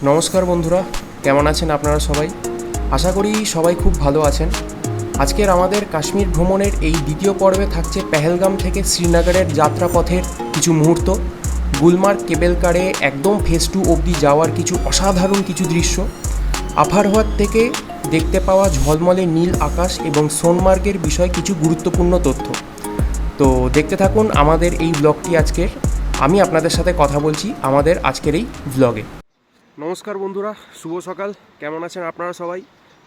নমস্কার বন্ধুরা, কেমন আছেন আপনারা সবাই? আশা করি সবাই খুব ভালো আছেন। আজকের আমাদের কাশ্মীর ভ্রমণের এই দ্বিতীয় পর্বে থাকছে পেহেলগাম থেকে শ্রীনগরের যাত্রাপথের কিছু মুহূর্ত, গুলমার্গ কেবেল কারে একদম ফেজ 2 অবধি যাওয়ার কিছু অসাধারণ কিছু দৃশ্য, আফারহাত থেকে দেখতে পাওয়া ঝলমলে নীল আকাশ এবং সোনমার্গের বিষয়ে কিছু গুরুত্বপূর্ণ তথ্য। তো দেখতে থাকুন আমাদের এই ব্লগটি আজকের। আমি আপনাদের সাথে কথা বলছি আমাদের আজকের এই ব্লগে। নমস্কার বন্ধুরা, শুভ সকাল। কেমন আছেন আপনারা সবাই?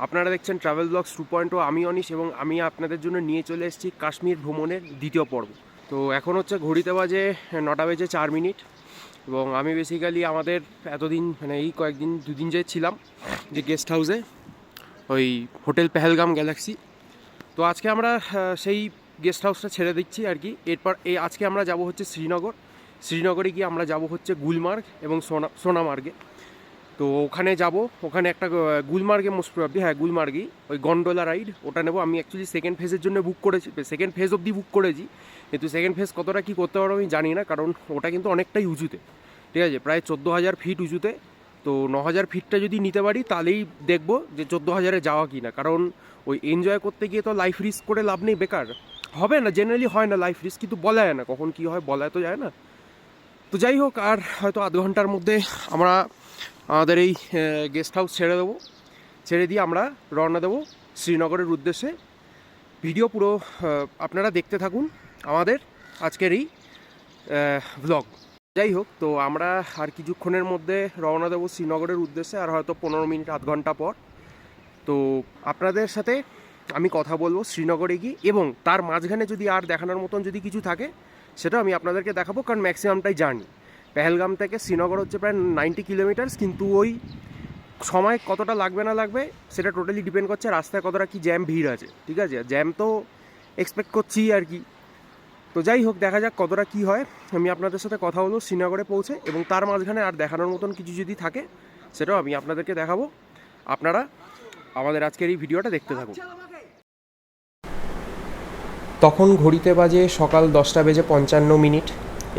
আপনারা দেখছেন ট্রাভেল ব্লগস 2.0। আমি অনিশ এবং আমি আপনাদের জন্য নিয়ে চলে এসেছি কাশ্মীর ভ্রমণের দ্বিতীয় পর্ব। তো এখন হচ্ছে ঘড়িতে বাজে 9:04 এবং আমি বেসিক্যালি আমাদের এতদিন এই কয়েকদিন দুদিন যে ছিলাম যে গেস্ট হাউসে, ওই হোটেল পেহেলগাম গ্যালাক্সি। তো আজকে আমরা সেই গেস্ট হাউসটা ছেড়ে দিচ্ছি আর কি। এরপর আজকে আমরা যাব হচ্ছে শ্রীনগরে গিয়ে আমরা যাব হচ্ছে গুলমার্গ এবং সোনামার্গে। তো ওখানে যাব, ওখানে একটা গুলমার্গে মোস্ট প্রবাবলি, গুলমার্গেই ওই গন্ডোলা রাইড ওটা নেবো। আমি অ্যাকচুয়ালি সেকেন্ড ফেজের জন্য বুক করেছি, সেকেন্ড ফেজ অবধি বুক করেছি, কিন্তু সেকেন্ড ফেজ কতটা কী করতে পারবো আমি জানি না, কারণ ওটা কিন্তু অনেকটাই উঁচুতে, ঠিক আছে, প্রায় 14,000 ফিট উঁচুতে। তো 9,000 ফিটটা যদি নিতে পারি তাহলেই দেখবো যে 14,000-এ যাওয়া কি না, কারণ ওই এনজয় করতে গিয়ে তো লাইফ রিস্ক করে লাভ নেই, বেকার হবে না, জেনারেলি হয় না লাইফ রিস্ক, কিন্তু বলা যায় না কখন কী হয়, বলা তো যায় না। তো যাই হোক, আর হয়তো আধ ঘন্টার মধ্যে আমরা আমাদের এই গেস্ট হাউস ছেড়ে দিয়ে আমরা রওনা দেবো শ্রীনগরের উদ্দেশ্যে। ভিডিও পুরো আপনারা দেখতে থাকুন আমাদের আজকের এই ভ্লগ। যাই হোক, তো আমরা আর কিছুক্ষণের মধ্যে রওনা দেবো শ্রীনগরের উদ্দেশ্যে, আর হয়তো 15 মিনিট আধ ঘন্টা পর। তো আপনাদের সাথে আমি কথা বলবো শ্রীনগরে গিয়ে, এবং তার মাঝখানে যদি আর দেখানোর মতন যদি কিছু থাকে সেটা আমি আপনাদেরকে দেখাবো, কারণ ম্যাক্সিমামটাই জার্নি। পেহেলগাম থেকে শ্রীনগর হচ্ছে প্রায় 90 কিলোমিটার্স, কিন্তু ওই সময় কতটা লাগবে না লাগবে সেটা টোটালি ডিপেন্ড করছে রাস্তায় কতটা কি জ্যাম ভিড় আছে, ঠিক আছে। জ্যাম তো এক্সপেক্ট করছি আর কি। তো যাই হোক, দেখা যাক কতটা কি হয়। আমি আপনাদের সাথে কথা বলবো শ্রীনগরে পৌঁছে, এবং তার মাঝখানে আর দেখানোর মতন কিছু যদি থাকে সেটাও আমি আপনাদেরকে দেখাবো। আপনারা আমাদের আজকের এই ভিডিওটা দেখতে থাকুন। তখন ঘড়িতে বাজে সকাল 10:55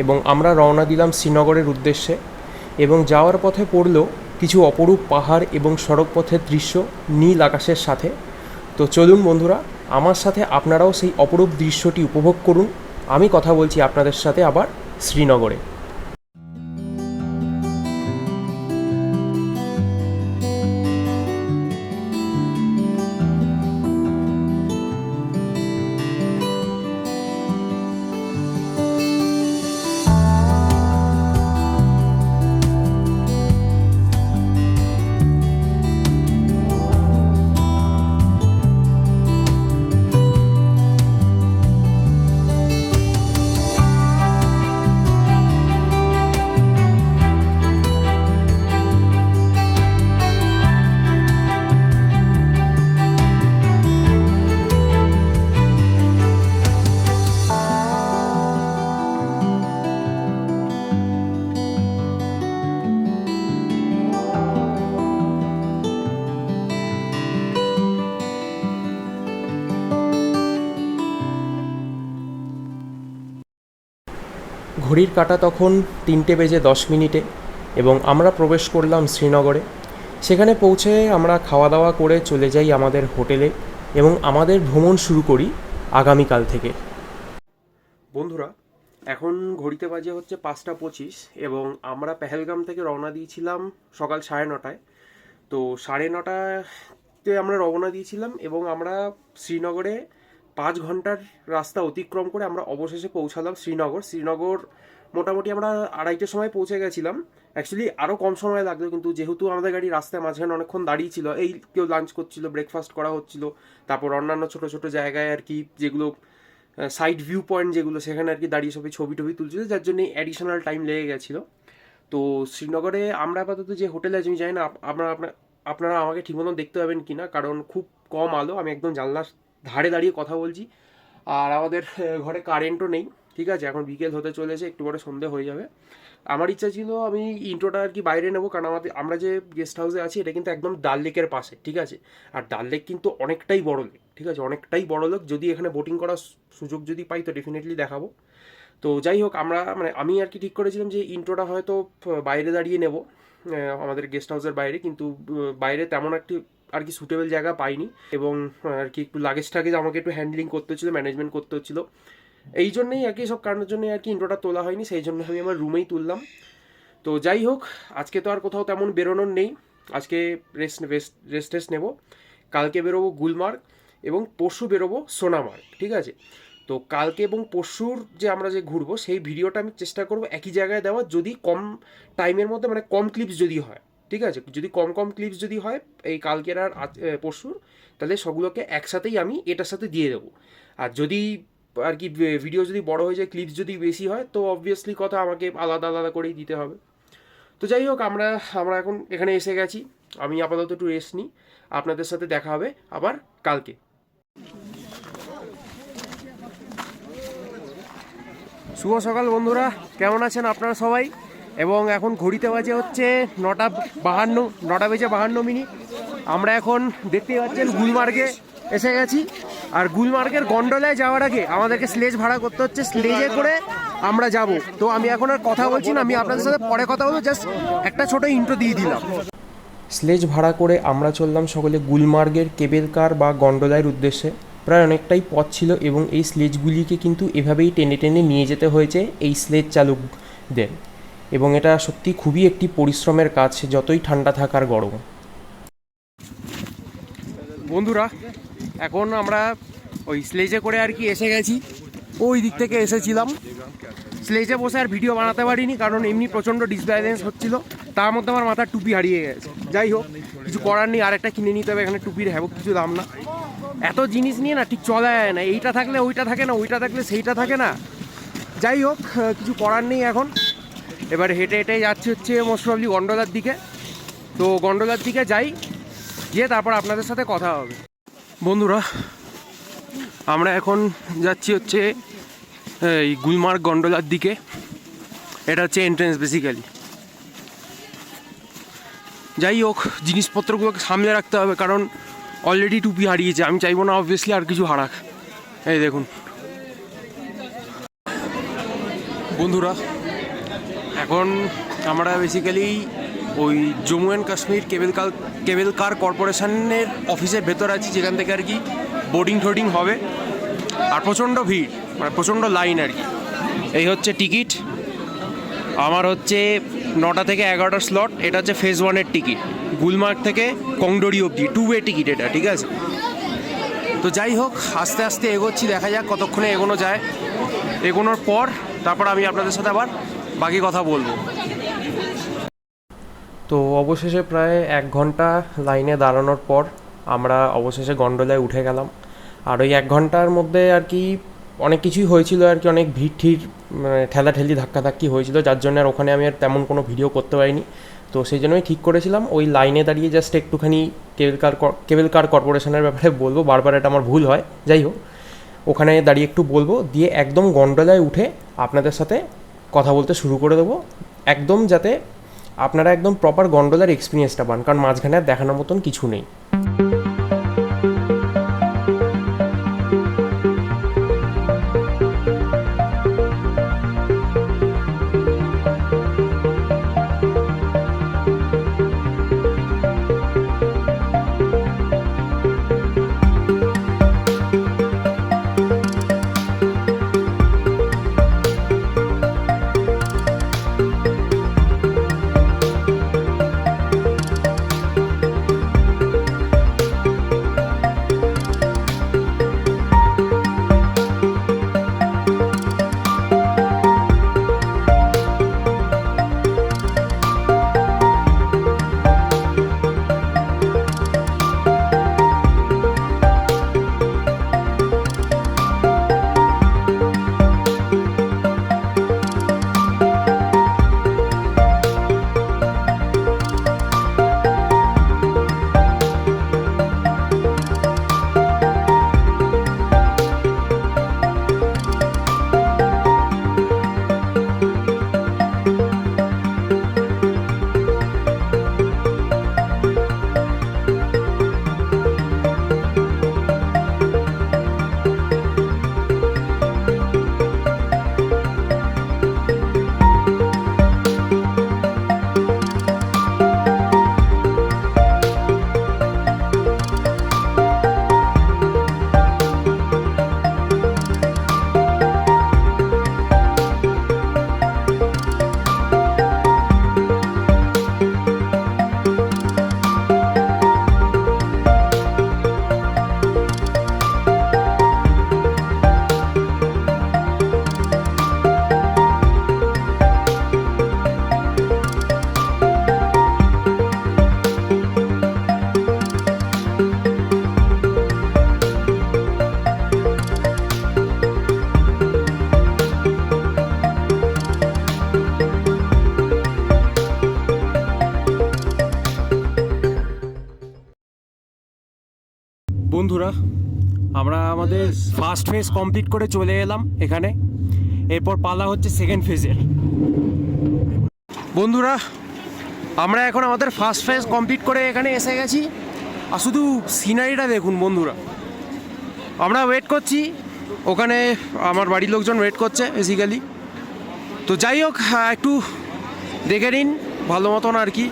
এবং আমরা রওনা দিলাম শ্রীনগরের উদ্দেশ্যে, এবং যাওয়ার পথে পড়ল কিছু অপরূপ পাহাড় এবং সড়কপথের দৃশ্য নীল আকাশের সাথে। তো চলুন বন্ধুরা, আমার সাথে আপনারাও সেই অপরূপ দৃশ্যটি উপভোগ করুন। আমি কথা বলছি আপনাদের সাথে আবার শ্রীনগরে। ঘড়ির কাঁটা তখন 3:10 এবং আমরা প্রবেশ করলাম শ্রীনগরে। সেখানে পৌঁছে আমরা খাওয়া দাওয়া করে চলে যাই আমাদের হোটেলে, এবং আমাদের ভ্রমণ শুরু করি আগামীকাল থেকে। বন্ধুরা, এখন ঘড়িতে বাজে হচ্ছে 5:25 এবং আমরা পেহেলগাম থেকে রওনা দিয়েছিলাম সকাল 9:30। তো 9:30তে আমরা রওনা দিয়েছিলাম, এবং আমরা শ্রীনগরে 5 ঘন্টার রাস্তা অতিক্রম করে আমরা অবশেষে পৌঁছালাম শ্রীনগর মোটামুটি আমরা 2:30টার সময় পৌঁছে গেছিলাম। অ্যাকচুয়ালি আরও কম সময় লাগতো, কিন্তু যেহেতু আমাদের গাড়ি রাস্তায় মাঝখানে অনেকক্ষণ দাঁড়িয়েছিল, এই কেউ লাঞ্চ করছিল, ব্রেকফাস্ট করা হচ্ছিল, তারপর অন্যান্য ছোটো ছোটো জায়গায় আর কি, যেগুলো সাইড ভিউ পয়েন্ট যেগুলো, সেখানে আর কি দাঁড়িয়ে সবাই ছবি টবি তুলছিল, যার জন্য অ্যাডিশনাল টাইম লেগে গেছিলো। তো শ্রীনগরে আমরা আপাতত যে হোটেলে আছি, আমি জানি না আপনারা আমাকে ঠিক মতন দেখতে পাবেন কি না, কারণ খুব কম আলো, আমি একদম জানলার ধারে দাঁড়িয়ে কথা বলছি, আর আমাদের ঘরে কারেন্টও নেই, ঠিক আছে। এখন বিকেল হতে চলেছে, একটু পরে সন্ধে হয়ে যাবে। আমার ইচ্ছা ছিল আমি ইন্ট্রোটা আর কি বাইরে নেবো, কারণ আমরা যে গেস্ট হাউসে আছি এটা কিন্তু একদম ডাল লেকের পাশে, ঠিক আছে। আর ডাল লেক কিন্তু অনেকটাই বড় লেক, ঠিক আছে, অনেকটাই বড় লেক। যদি এখানে বোটিং করার সুযোগ যদি পাই তো ডেফিনেটলি দেখাবো। তো যাই হোক, আমরা মানে আমি আর কি ঠিক করেছিলাম যে ইন্ট্রোটা হয়তো বাইরে দাঁড়িয়ে নেব, আমাদের গেস্ট হাউসের বাইরে, কিন্তু বাইরে তেমন একটি আর কি সুটেবল জায়গা পাইনি, এবং আর কি একটু লাগেজ টাগেজ আমাকে একটু হ্যান্ডলিং করতে হচ্ছিলো, ম্যানেজমেন্ট করতে হচ্ছিলো। এই জন্যই আর কি, সব কারণের জন্যই আর কি ইন্ট্রোটা তোলা হয়নি, সেই জন্য আমি আমার রুমেই তুললাম। তো যাই হোক, আজকে তো আর কোথাও তেমন বেরোনোর নেই, আজকে রেস্ট নেবো। কালকে বেরোবো গুলমার্গ এবং পরশু বেরোবো সোনামার্গ, ঠিক আছে? তো কালকে এবং পরশুর যে আমরা যে ঘুরবো সেই ভিডিওটা আমি চেষ্টা করবো একই জায়গায় দেওয়ার, যদি কম টাইমের মধ্যে মানে কম ক্লিপস যদি হয়, ঠিক আছে? যদি কম ক্লিপস যদি হয় এই কালকের আর পরশুর, তাহলে সবগুলোকে একসাথেই আমি এটার সাথে দিয়ে দেবো। আর যদি আর কি ভিডিও যদি বড় হয়ে যায়, ক্লিপস যদি বেশি হয়, তো অবভিয়াসলি কথা আমাকে আলাদা আলাদা করেই দিতে হবে। তো যাই হোক, আমরা এখন এখানে এসে গেছি, আমি আপাতত একটু রেস্ট নিই, আপনাদের সাথে দেখা হবে আবার কালকে। শুভ সকাল বন্ধুরা, কেমন আছেন আপনারা সবাই? এবং এখন ঘড়িতে বাজে হচ্ছে 9টা বেজে 52 মিনিট। আমরা এখন দেখতেই পাচ্ছেন গুলমার্গে এসে গেছি। আর গুলমার্গের গন্ডোলায় যাওয়ার আগে আমাদেরকে স্লেজ ভাড়া করতে হচ্ছে, স্লেজে করে আমরা যাব। তো আমি এখন আর কথা বলছি না, আমি আপনাদের সাথে পরে কথা বলবো, জাস্ট একটা ছোট ইন্ট্রো দিয়ে দিলাম। স্লেজ ভাড়া করে আমরা চললাম সকলে গুলমার্গের কেবেল কার বা গন্ডোলার উদ্দেশ্যে। প্রায় অনেকটাই পথ ছিল, এবং এই স্লেজগুলিকে কিন্তু এভাবেই টেনে টেনে নিয়ে যেতে হয়েছে এই স্লেজ চালকদের, এবং এটা সত্যি খুবই একটি পরিশ্রমের কাজ, যতই ঠান্ডা থাকার গরম। বন্ধুরা, এখন আমরা ওই স্লেজে করে আর কি এসে গেছি, ওই দিক থেকে এসেছিলাম। স্লেজে বসে আর ভিডিও বানাতে পারিনি, কারণ এমনি প্রচণ্ড ডিসব্যালেন্স হচ্ছিল, তার মধ্যে আমার মাথার টুপি হারিয়ে গেছে। যাই হোক, কিছু করার নেই, আরেকটা কিনে নিতে হবে, এখানে টুপির হ্যাবক কিছু দাম না। এত জিনিস নিয়ে না ঠিক চলা যায় না, এইটা থাকলে ওইটা থাকে না, ওইটা থাকলে সেইটা থাকে না। যাই হোক, কিছু করার নেই এখন। এবার হেঁটে হেঁটে যাচ্ছি হচ্ছে মোস্ট প্রবলি গন্ডোলার দিকে। তো গন্ডোলার দিকে যাই, গিয়ে তারপর আপনাদের সাথে কথা হবে। বন্ধুরা, আমরা এখন যাচ্ছি হচ্ছে এই গুলমার্গ গন্ডোলার দিকে। এটা হচ্ছে এন্ট্রেন্স বেসিক্যালি। যাই হোক, জিনিসপত্রগুলোকে সামলে রাখতে হবে, কারণ অলরেডি টুপি হারিয়েছে, আমি চাইবো না অবভিয়াসলি আর কিছু হারাক। এই দেখুন বন্ধুরা, এখন আমরা বেসিক্যালি ওই জম্মু অ্যান্ড কাশ্মীর কেবেল কার কর্পোরেশনের অফিসের ভেতর আছি, যেখান থেকে আর কি বোর্ডিং টোর্ডিং হবে। আর প্রচণ্ড ভিড়, মানে প্রচণ্ড লাইন আর কি। এই হচ্ছে টিকিট, আমার হচ্ছে 9টা থেকে 11টার স্লট। এটা হচ্ছে ফেজ 1-এর টিকিট, গুলমার্গ থেকে কংডোরি অবধি 2-ওয়ে টিকিট এটা, ঠিক আছে? তো যাই হোক, আস্তে আস্তে এগোচ্ছি, দেখা যাক কতক্ষণে এগোনো যায়। এগোনোর পর তারপর আমি আপনাদের সাথে আবার বাকি কথা বলবো। তো অবশেষে প্রায় 1 ঘন্টা লাইনে দাঁড়ানোর পর আমরা অবশেষে গন্ডোলায় উঠে গেলাম। আর ওই 1 ঘন্টার মধ্যে আর কি অনেক কিছুই হয়েছিল আর কি, অনেক ভিড় ঠেলাঠেলি ধাক্কাধাক্কি হয়েছিল, যার জন্য আর ওখানে আমি আর তেমন কোনো ভিডিও করতে পারিনি। তো সেই জন্যই ঠিক করেছিলাম ওই লাইনে দাঁড়িয়ে জাস্ট একটুখানি কেবেল কার কর্পোরেশনের ব্যাপারে বলবো। বারবার এটা আমার ভুল হয়, যাই হোক, ওখানে দাঁড়িয়ে একটু বলবো, দিয়ে একদম গন্ডোলায় উঠে আপনাদের সাথে কথা বলতে শুরু করে দেবো, একদম যাতে আপনারা একদম প্রপার গন্ডোলার এক্সপিরিয়েন্সটা পান, কারণ মাঝখানে আর দেখানোর মতন কিছু নেই। বন্ধুরা, আমরা আমাদের ফার্স্ট ফেজ কমপ্লিট করে চলে এলাম এখানে। এরপর পালা হচ্ছে সেকেন্ড ফেজের। বন্ধুরা, আমরা এখন আমাদের ফার্স্ট ফেজ কমপ্লিট করে এখানে এসে গেছি। আর শুধু সিনারিটা দেখুন বন্ধুরা। আমরা ওয়েট করছি ওখানে, আমার বাড়ির লোকজন ওয়েট করছে বেসিক্যালি। তো যাই হোক, একটু দেখে নিন ভালো মতন আর কি।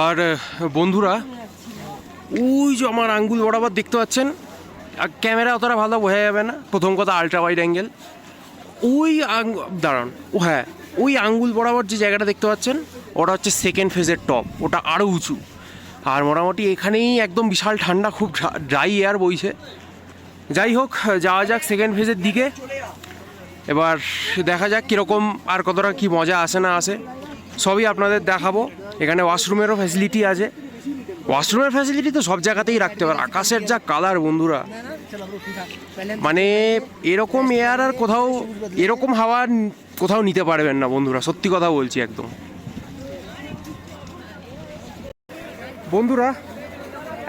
আর বন্ধুরা, ওই যে আমার আঙ্গুল বরাবর দেখতে পাচ্ছেন, ক্যামেরা অতটা ভালো বোঝা যাবে না, প্রথম কথা আলট্রা ওয়াইড অ্যাঙ্গেল। ওই দাঁড়ান, হ্যাঁ, ওই আঙ্গুল বরাবর যে জায়গাটা দেখতে পাচ্ছেন ওটা হচ্ছে সেকেন্ড ফেজের টপ, ওটা আরও উঁচু। আর মোটামুটি এখানেই একদম বিশাল ঠান্ডা, খুব ড্রাই এয়ার বইছে। যাই হোক, যাওয়া যাক সেকেন্ড ফেজের দিকে। এবার দেখা যাক কীরকম আর কতটা কী মজা আসে না আসে, সবই আপনাদের দেখাবো। এখানে ওয়াশরুমেরও ফ্যাসিলিটি আছে। ওয়াশরুমের ফ্যাসিলিটি তো সব জায়গাতেই রাখতে পারে। আকাশের যা কালার বন্ধুরা, মানে এরকম এয়ার আর কোথাও, এরকম হাওয়া কোথাও নিতে পারবেন না বন্ধুরা, সত্যি কথা বলছি একদম। বন্ধুরা,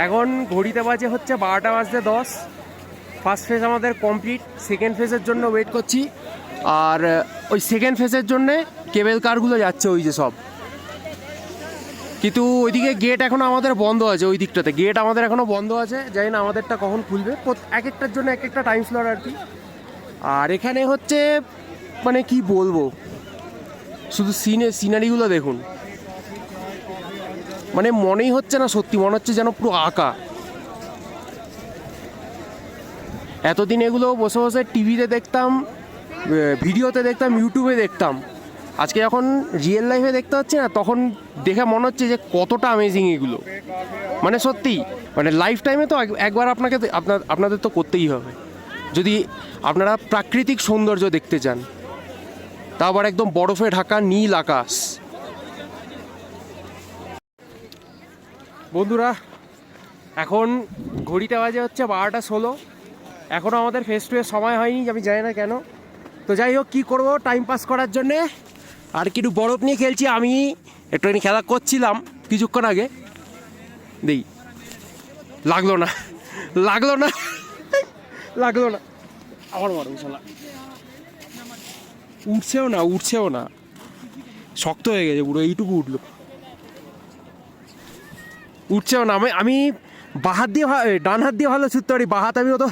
এখন ঘড়িতে বাজে হচ্ছে 12:10। ফার্স্ট ফেজ আমাদের কমপ্লিট। সেকেন্ড ফেজের জন্য ওয়েট করছি। আর ওই সেকেন্ড ফেজের জন্যে কেবল কারগুলো যাচ্ছে ওই যে সব। কিন্তু ওইদিকে গেট এখনও আমাদের বন্ধ আছে, ওই দিকটাতে গেট আমাদের এখনও বন্ধ আছে। জানি না আমাদেরটা কখন খুলবে, এক একটার জন্য এক একটা টাইম স্লট আর কি। আর এখানে হচ্ছে মানে কি বলবো, শুধু সিনারিগুলো দেখুন, মানে মনেই হচ্ছে না সত্যি, মনে হচ্ছে যেন পুরো আঁকা। এতদিন এগুলো বসে বসে টিভিতে দেখতাম, ভিডিওতে দেখতাম, ইউটিউবে দেখতাম। আজকে যখন রিয়েল লাইফে দেখতে পাচ্ছি না, তখন দেখে মনে হচ্ছে যে কতটা অ্যামেজিং এগুলো। মানে সত্যি, মানে লাইফ টাইমে তো একবার আপনাদের তো করতেই হবে, যদি আপনারা প্রাকৃতিক সৌন্দর্য দেখতে চান। তা আবার একদম বরফে ঢাকা নীল আকাশ। বন্ধুরা, এখন ঘড়িতে বাজে হচ্ছে 12:16। এখনও আমাদের ফেস টু ফেস সময় হয়নি, আমি জানি না কেন। তো যাই হোক, কী করবো টাইম পাস করার জন্যে আর কি একটু বরফ নিয়ে খেলছি। আমি একটুখানি খেলা করছিলাম কিছুক্ষণ আগে, দেখি লাগলো না, লাগলো না, লাগলো না, আবার মারো শালা। উঠছেও না, শক্ত হয়ে গেছে পুরো, এইটুকু উঠলো, উঠছেও না। আমি বাঁ হাত দিয়ে, ডান হাত দিয়ে ভালো ছুটতে পারি, বাঁ হাত আমি অত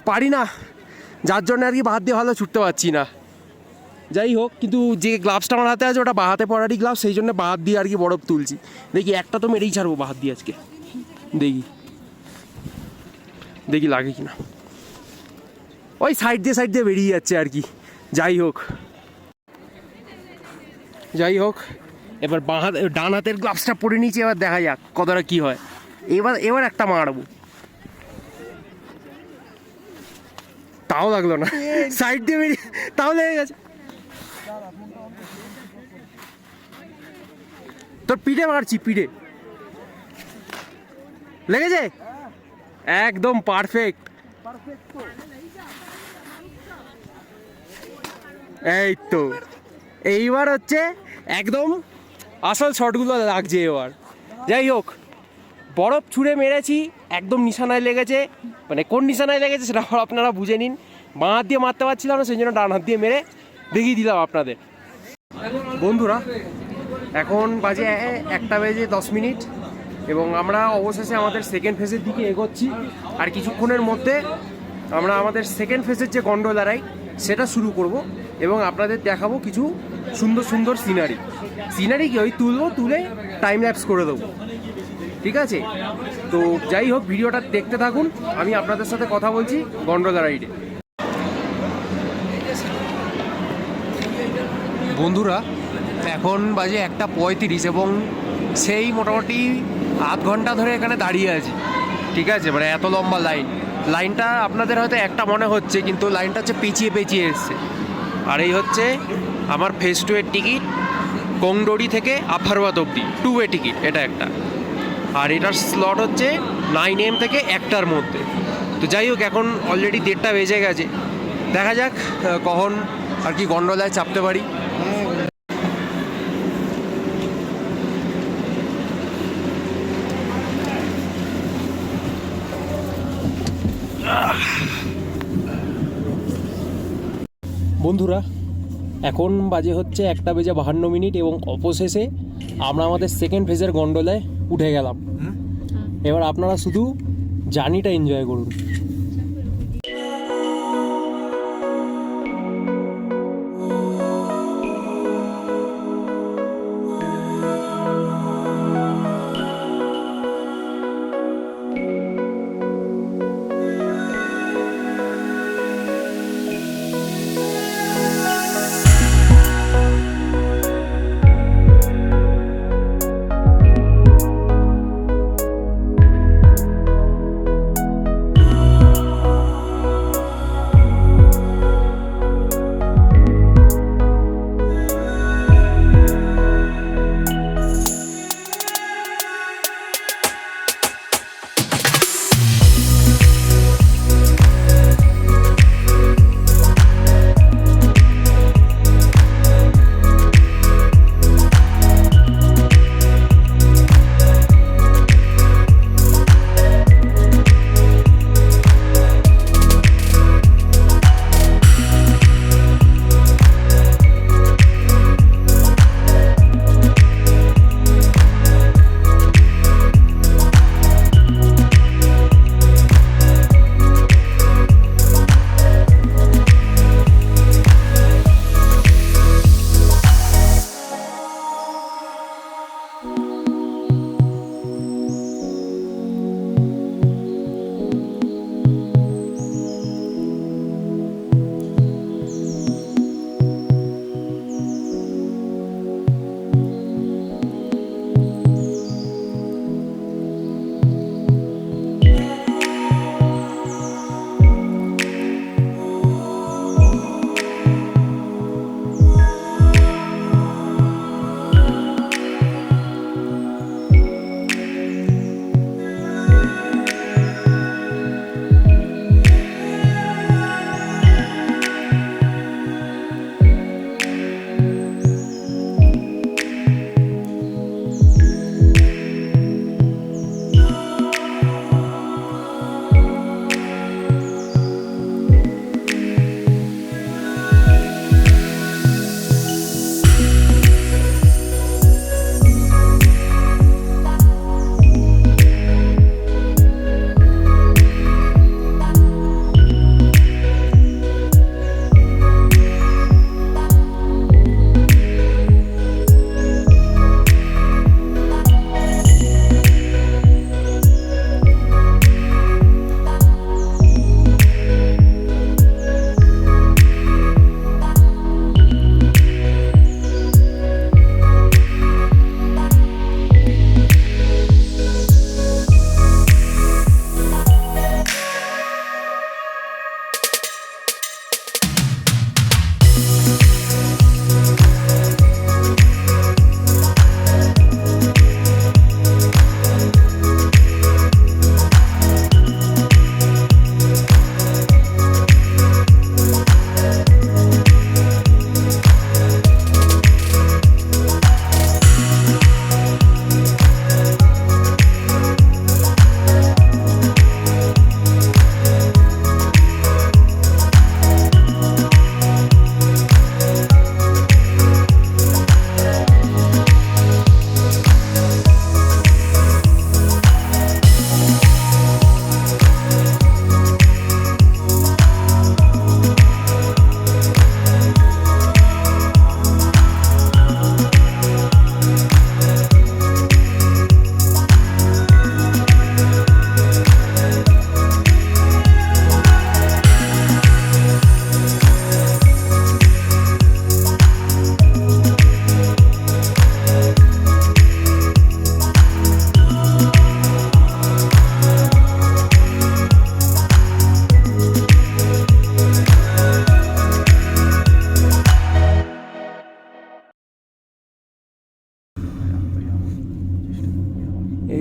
পারি না, যার জন্য আর কি বাঁ হাত দিয়ে ভালো ছুটতে পারছি না। যাই হোক, কিন্তু যে গ্লাভসটা আমার হাতে আছে ওটা বাঁ হাতে পরারই গ্লাভস, সেই জন্য বাঁ হাত দিয়ে আর কি বরফ তুলছি। দেখি একটা তো মেরেই ছাড়বো বাঁ হাত দিয়ে আজকে, দেখি লাগে কিনা। ওই সাইড দিয়ে বেরিয়ে যাচ্ছে আর কি। যাই হোক, এবার ডান হাতের গ্লাভসটা পরে নিয়েছি, এবার দেখা যাক কতটা কী হয়। এবার একটা মারবো, তাও লাগলো না, সাইড দিয়ে বেরিয়ে তাও লেগে গেছে। তোর পিঠে মারছি, পিঠে লেগেছে একদম পারফেক্ট। এই তো, এইবার হচ্ছে একদম আসল শটগুলো লাগছে এবার। যাই হোক, বরফ ছুঁড়ে মেরেছি, একদম নিশানায় লেগেছে। মানে কোন নিশানায় লেগেছে সেটা আপনারা বুঝে নিন। বাঁ হাত দিয়ে মারতে পারছিলাম না, সেই জন্য ডান হাত দিয়ে মেরে দেখিয়ে দিলাম আপনাদের। বন্ধুরা, এখন বাজে 1:10 এবং আমরা অবশেষে আমাদের সেকেন্ড ফেজের দিকে এগোচ্ছি। আর কিছুক্ষণের মধ্যে আমরা আমাদের সেকেন্ড ফেজের যে গন্ডোলা রাইড সেটা শুরু করব এবং আপনাদের দেখাবো কিছু সুন্দর সুন্দর সিনারি কি ওই তুলে টাইম ল্যাপস করে দেবো, ঠিক আছে? তো যাই হোক, ভিডিওটা দেখতে থাকুন, আমি আপনাদের সাথে কথা বলছি গন্ডোলা রাইডে। বন্ধুরা, এখন বাজে 1:35 এবং সেই মোটামুটি আধ ঘন্টা ধরে এখানে দাঁড়িয়ে আছি, ঠিক আছে? মানে এত লম্বা লাইনটা আপনাদের হয়তো একটা মনে হচ্ছে, কিন্তু লাইনটা হচ্ছে পেঁচিয়ে এসছে। আর এই হচ্ছে আমার ফেজ 2 এর টিকিট, কোংডোরি থেকে আফারবাদ অবধি 2 ওয়ে টিকিট, এটা একটা। আর এটার স্লট হচ্ছে 9 AM থেকে 1টার মধ্যে। তো যাই হোক, এখন অলরেডি 1:30 বেজে গেছে, দেখা যাক কখন আর কি গন্ডোলায় চাপতে পারি। বন্ধুরা, এখন বাজে হচ্ছে 1:52 এবং অবশেষে আমরা আমাদের সেকেন্ড ফেজের গন্ডোলায় উঠে গেলাম। এবার আপনারা শুধু জার্নিটা এনজয় করুন।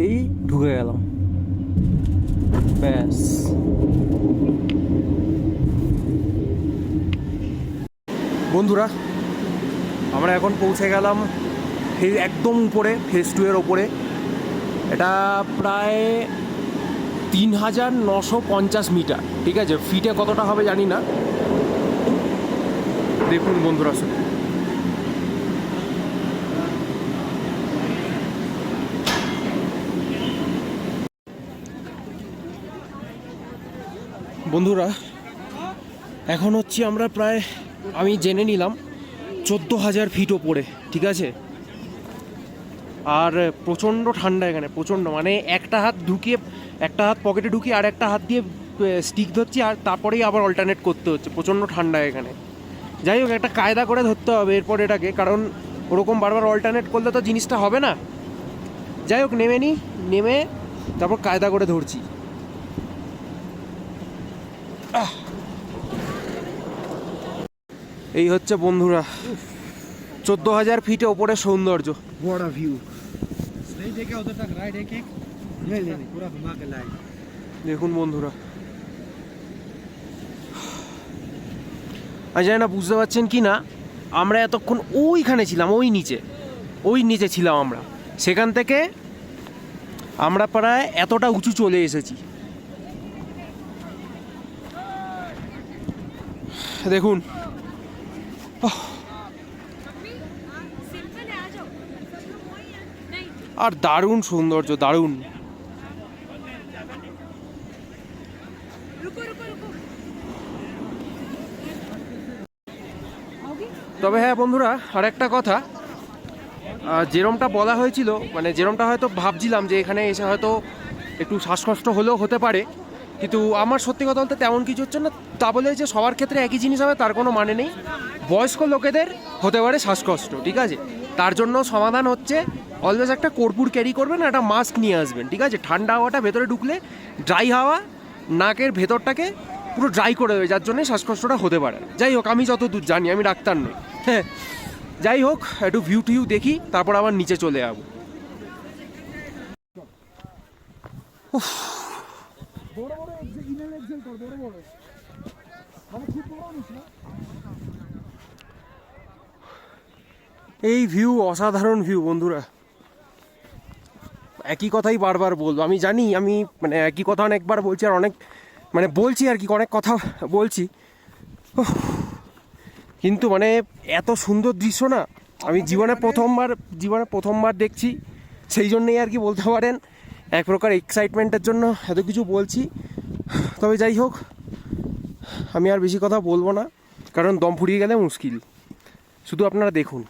এই ঢুকে গেলাম, ব্যাস। বন্ধুরা, আমরা এখন পৌঁছে গেলাম একদম উপরে, ফেজ 2 এর ওপরে। এটা প্রায় 3950 মিটার, ঠিক আছে? ফিটে কতটা হবে জানি না। দেখুন বন্ধুরা, বন্ধুরা এখন হচ্ছে আমরা প্রায়, আমি জেনে নিলাম 14,000 ফিট ওপরে, ঠিক আছে। আর প্রচণ্ড ঠান্ডা এখানে, প্রচণ্ড, মানে একটা হাত পকেটে ঢুকিয়ে আর একটা হাত দিয়ে স্টিক ধরছি, আর তারপরেই আবার অল্টারনেট করতে হচ্ছে, প্রচণ্ড ঠান্ডা এখানে। যাই হোক, একটা কায়দা করে ধরতে হবে এরপর এটাকে, কারণ ওরকম বারবার অল্টারনেট করলে তো জিনিসটা হবে না। যাই হোক, নেমে তারপর কায়দা করে ধরছি। এই হচ্ছে বন্ধুরা 14,000 ফিটে ওপরে সৌন্দর্য। बड़ा व्यू नहीं देखा उधर तक राइड एक नहीं पूरा घुमा के लाए। দেখুন বন্ধুরা, আমি জানি না বুঝতে পারছেন কি না, আমরা এতক্ষণ ওইখানে ছিলাম, ওই নিচে ছিলাম আমরা, সেখান থেকে আমরা প্রায় এতটা উঁচু চলে এসেছি। দেখুন, আর দারুণ সৌন্দর্য, দারুণ। তবে হ্যাঁ বন্ধুরা, আর একটা কথা, যেরমটা বলা হয়েছিল, মানে যেরমটা হয়তো ভাবছিলাম যে এখানে এসে হয়তো একটু শ্বাসকষ্ট হলেও হতে পারে, কিন্তু আমার সত্যি কথা বলতে তেমন কিছু হচ্ছে না। তা বলে যে সবার ক্ষেত্রে একই জিনিস হবে তার কোনো মানে নেই। বয়স্ক লোকেদের হতে পারে শ্বাসকষ্ট, ঠিক আছে, তার জন্য সমাধান হচ্ছে অলওয়েজ একটা কর্পূর ক্যারি করবেন, একটা মাস্ক নিয়ে আসবেন, ঠিক আছে। ঠান্ডা হাওয়াটা ভেতরে ঢুকলে ড্রাই হাওয়া নাকের ভেতরটাকে পুরো ড্রাই করে দেবে, যার জন্যে শ্বাসকষ্টটা হতে পারে। যাই হোক, আমি যতদূর জানি, আমি ডাক্তার নই, হ্যাঁ। যাই হোক, একটু ভিউ টিউ দেখি, তারপর আবার নিচে চলে যাবো। এই ভিউ অসাধারণ ভিউ বন্ধুরা। একই কথাই বারবার বলবো, আমি জানি, আমি মানে একই কথা অনেকবার বলছি, আর অনেক মানে বলছি আর কি, অনেক কথা বলছি, কিন্তু মানে এত সুন্দর দৃশ্য না, আমি জীবনে প্রথমবার দেখছি, সেই জন্যই আর কি বলতে পারেন এক প্রকার এক্সাইটমেন্টের জন্য এত কিছু বলছি। তবে যাই হোক, আমি আর বেশি কথা বলবো না, কারণ দম ফুরিয়ে গেলে মুশকিল। শুধু আপনারা দেখুন।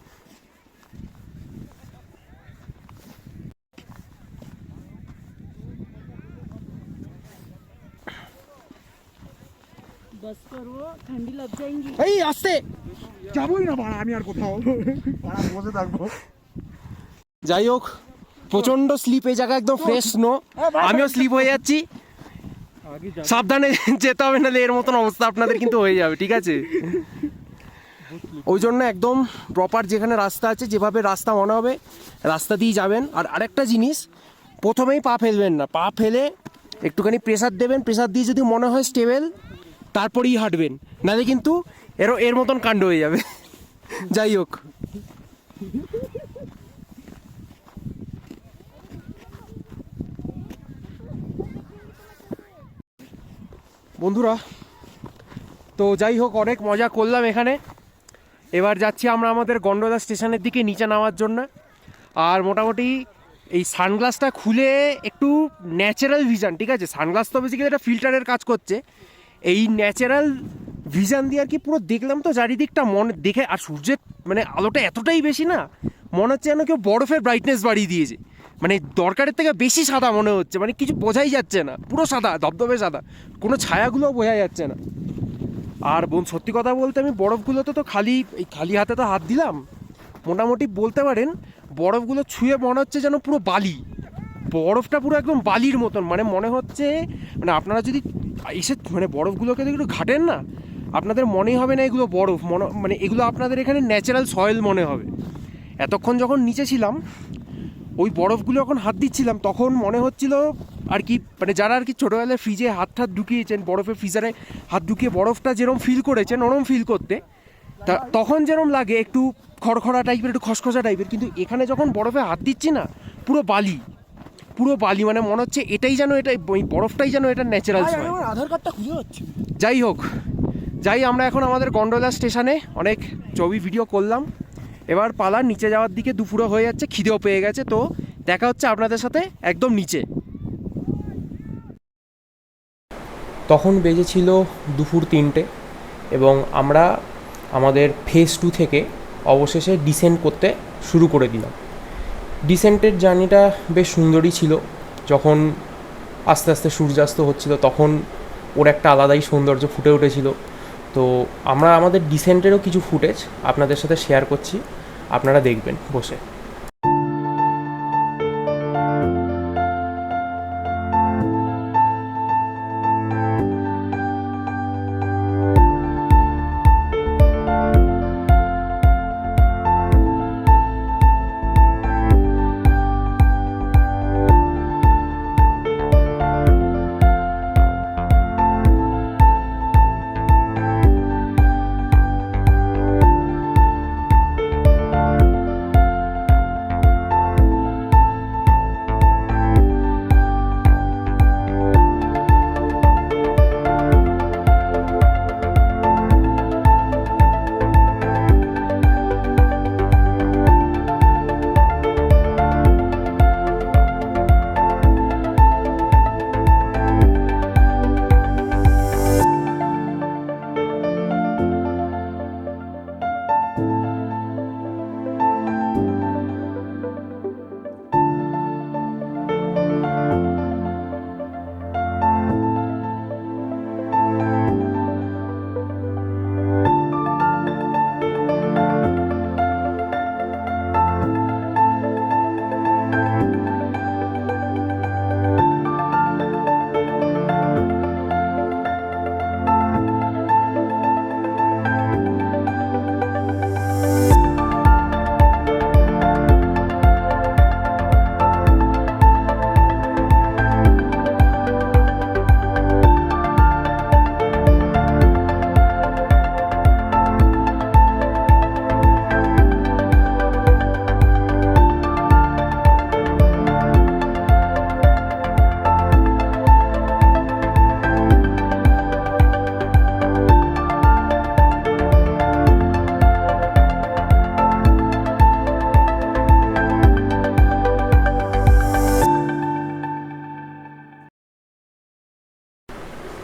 बस करो, ठंडी लग जाएंगी। এই আস্তে যাবোই না পাড়া, আমি আর কোথাও পাড়া বসে থাকবো। যাই হোক, প্রচন্ড স্লিপ, এই জায়গা একদম ফ্রেশ স্নো, আমিও স্লিপ হয়ে যাচ্ছি, সাবধানে যেতে হবে, নাহলে এর মতন অবস্থা আপনাদের কিন্তু হয়ে যাবে, ঠিক আছে। ওই জন্য একদম প্রপার যেখানে রাস্তা আছে, যেভাবে রাস্তা মনে হবে রাস্তা দিয়ে যাবেন। আর আরেকটা জিনিস, প্রথমেই পা ফেলবেন না, পা ফেলে একটুখানি প্রেসার দেবেন, প্রেসার দিয়ে যদি মনে হয় স্টেবল, তারপরেই হাঁটবেন, নাহলে কিন্তু এর মতন কাণ্ড হয়ে যাবে। যাই হোক, বন্ধুরা, তো যাই হোক, অনেক মজা করলাম এখানে। এবার যাচ্ছি আমরা আমাদের গন্ডোলা স্টেশনের দিকে নিচে নামার জন্য। আর মোটামুটি এই সানগ্লাসটা খুলে একটু ন্যাচারাল ভিশন, ঠিক আছে, সানগ্লাস তো বেসিক্যালি একটা ফিল্টারের কাজ করছে, এই ন্যাচারাল ভিশন দিয়ে আর কি পুরো দেখলাম তো চারিদিকটা, মনে দেখে, আর সূর্যের মানে আলোটা এতটাই বেশি না, মনে হচ্ছে যেন কেউ বরফের ব্রাইটনেস বাড়িয়ে দিয়েছে, মানে দরকারের থেকে বেশি সাদা মনে হচ্ছে, মানে কিছু বোঝাই যাচ্ছে না, পুরো সাদা, ধবধবে সাদা, কোনো ছায়াগুলোও বোঝা যাচ্ছে না। আর সত্যি কথা বলতে, আমি বরফগুলোতে তো খালি হাতে তো হাত দিলাম, মোটামুটি বলতে পারেন বরফগুলো ছুঁয়ে মনে হচ্ছে যেন পুরো বালি, বরফটা পুরো একদম বালির মতন, মানে মনে হচ্ছে, মানে আপনারা যদি এসে মানে বরফগুলোকে একটু ঘাটেন না, আপনাদের মনেই হবে না এগুলো বরফ, মানে এগুলো আপনাদের এখানে ন্যাচারাল সয়েল মনে হবে। এতক্ষণ যখন নিচে ছিলাম, ওই বরফগুলো যখন হাত দিচ্ছিলাম, তখন মনে হচ্ছিল আর কি, মানে যারা আর কি ছোটোবেলায় ফ্রিজে হাত ঢুকিয়েছেন, বরফের ফ্রিজারে হাত ঢুকিয়ে বরফটা যেরকম ফিল করেছেন, ওরম ফিল করতে, তখন যেরকম লাগে একটু খড়খড়া টাইপের, একটু খসখসা টাইপের, কিন্তু এখানে যখন বরফে হাত দিচ্ছি না, পুরো বালি, মানে মনে হচ্ছে এটাই যেন, এটা ওই বরফটাই যেন এটা ন্যাচারাল সয়েল। আধার কার্ডটা খুঁজে পাচ্ছি। যাই হোক, যাই আমরা এখন আমাদের গন্ডোলা স্টেশনে অনেক ছবি ভিডিও করলাম, এবার পালা নিচে যাওয়ার দিকে। দুপুরও হয়ে যাচ্ছে, খিদেও পেয়ে গেছে, তো দেখা হচ্ছে আপনাদের সাথে একদম নিচে। তখন বেজেছিল দুপুর 3টে এবং আমরা আমাদের ফেজ 2 থেকে অবশেষে ডিসেন্ড করতে শুরু করে দিলাম। ডিসেন্টের জার্নিটা বেশ সুন্দরই ছিল। যখন আস্তে আস্তে সূর্যাস্ত হচ্ছিল তখন ওর একটা আলাদাই সৌন্দর্য ফুটে উঠেছিল। তো আমরা আমাদের ডিসেন্টেরও কিছু ফুটেজ আপনাদের সাথে শেয়ার করছি, আপনারা দেখবেন বসে।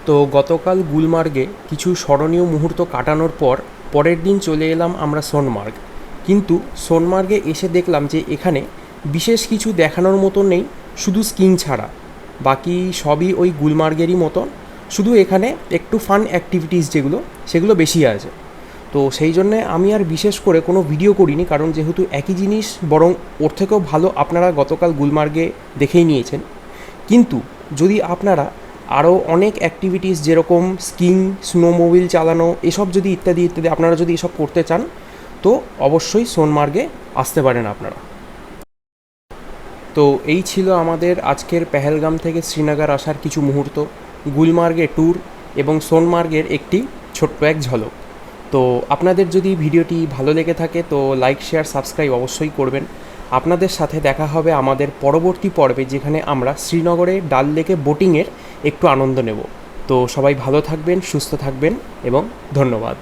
তো গতকাল গুলমার্গে কিছু স্মরণীয় মুহূর্ত কাটানোর পর পরের দিন চলে এলাম আমরা সোনমার্গ। কিন্তু সোনমার্গে এসে দেখলাম যে এখানে বিশেষ কিছু দেখানোর মতো নেই, শুধু স্কিং ছাড়া বাকি সবই ওই গুলমার্গেরই মতন, শুধু এখানে একটু ফান অ্যাক্টিভিটিস সেগুলো বেশি আছে। তো সেই জন্যে আমি আর বিশেষ করে কোনো ভিডিও করিনি, কারণ যেহেতু একই জিনিস বরং ওর থেকেও ভালো আপনারা গতকাল গুলমার্গে দেখেই নিয়েছেন। কিন্তু যদি আপনারা আরও অনেক অ্যাক্টিভিটিস যেরকম স্কিং, স্নোমোবিল চালানো এসব যদি ইত্যাদি ইত্যাদি আপনারা যদি এসব করতে চান তো অবশ্যই সোনমার্গে আসতে পারেন আপনারা। তো এই ছিল আমাদের আজকের পেহেলগাম থেকে শ্রীনগর আসার কিছু মুহূর্ত, গুলমার্গের ট্যুর এবং সোনমার্গের একটি ছোট্ট এক ঝলক। তো আপনাদের যদি ভিডিওটি ভালো লেগে থাকে তো লাইক, শেয়ার, সাবস্ক্রাইব অবশ্যই করবেন। আপনাদের সাথে দেখা হবে আমাদের পরবর্তী পর্বে, যেখানে আমরা শ্রীনগরে ডাল লেকে বোটিংয়ের একটু আনন্দ নেব। তো সবাই ভালো থাকবেন, সুস্থ থাকবেন এবং ধন্যবাদ।